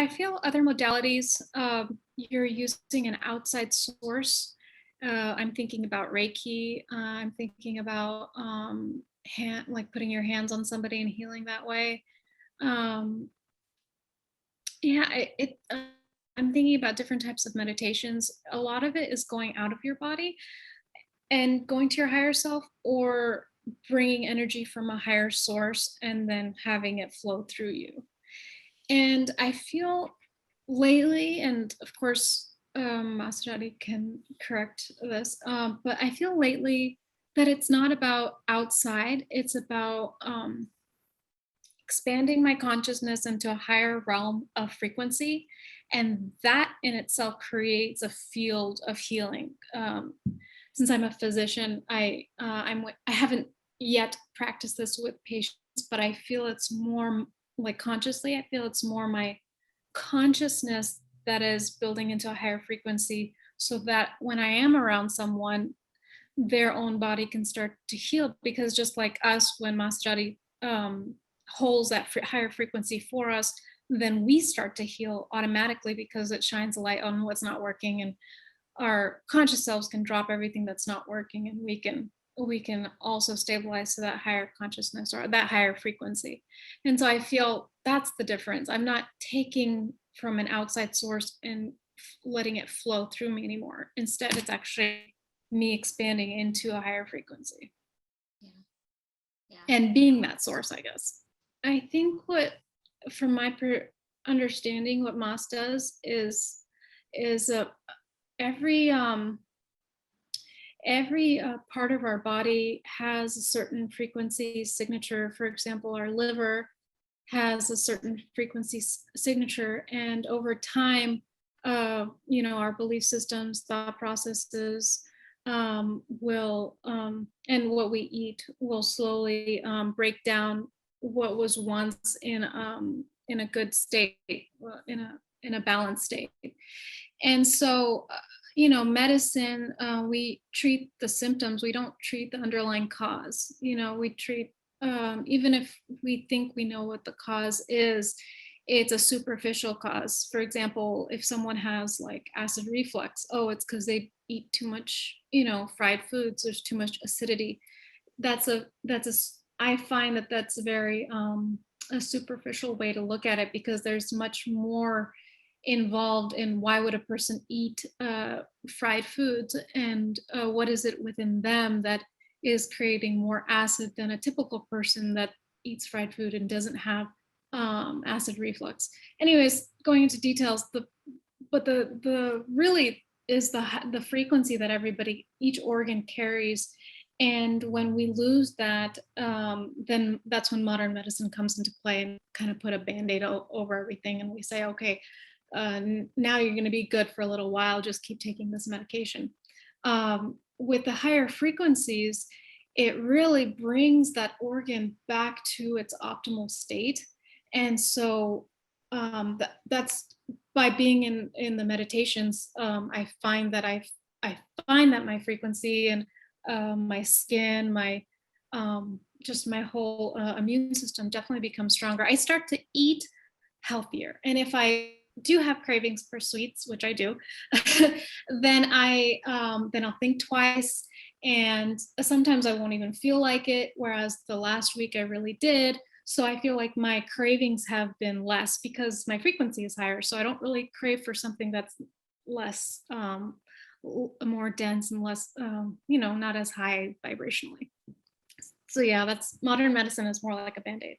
I feel other modalities, you're using an outside source. I'm thinking about Reiki. I'm thinking about like putting your hands on somebody and healing that way. Um, yeah, I'm thinking about different types of meditations. A lot of it is going out of your body and going to your higher self, or bringing energy from a higher source and then having it flow through you. And I feel lately, and of course, Masati can correct this, but I feel lately that it's not about outside, it's about expanding my consciousness into a higher realm of frequency. And that in itself creates a field of healing. Since I'm a physician, I haven't yet practiced this with patients, but I feel it's more like consciously, I feel it's more my consciousness that is building into a higher frequency, so that when I am around someone, their own body can start to heal. Because just like us, when Masjari holds that higher frequency for us, then we start to heal automatically, because it shines a light on what's not working, and our conscious selves can drop everything that's not working, and we can also stabilize to that higher consciousness or that higher frequency. And so I feel that's the difference. I'm not taking from an outside source and letting it flow through me anymore. Instead, it's actually me expanding into a higher frequency Yeah. Yeah. and being that source, I guess. I think what, from my understanding, what Mas does is every part of our body has a certain frequency signature. For example, our liver has a certain frequency signature, and over time, our belief systems, thought processes, will and what we eat will slowly break down what was once in a good state, in a balanced state. And so, medicine, we treat the symptoms, we don't treat the underlying cause. We treat, even if we think we know what the cause is, it's a superficial cause. For example, if someone has like acid reflux, oh, it's because they eat too much, fried foods, there's too much acidity. I find that that's a superficial way to look at it, because there's much more involved in why would a person eat fried foods, and what is it within them that is creating more acid than a typical person that eats fried food and doesn't have acid reflux. Anyways, going into details, the really is the frequency that each organ carries. And when we lose that, then that's when modern medicine comes into play and kind of put a band-aid over everything, and we say, okay, now you're going to be good for a little while, just keep taking this medication. With the higher frequencies, it really brings that organ back to its optimal state. And so that's by being in the meditations, I find that I find that my frequency and my skin, my just my whole immune system definitely becomes stronger. I start to eat healthier, and if I do have cravings for sweets, which I do, then I'll think twice, and sometimes I won't even feel like it. Whereas the last week I really did. So I feel like my cravings have been less because my frequency is higher. So I don't really crave for something that's less, more dense and less, not as high vibrationally. So yeah, that's modern medicine is more like a band-aid.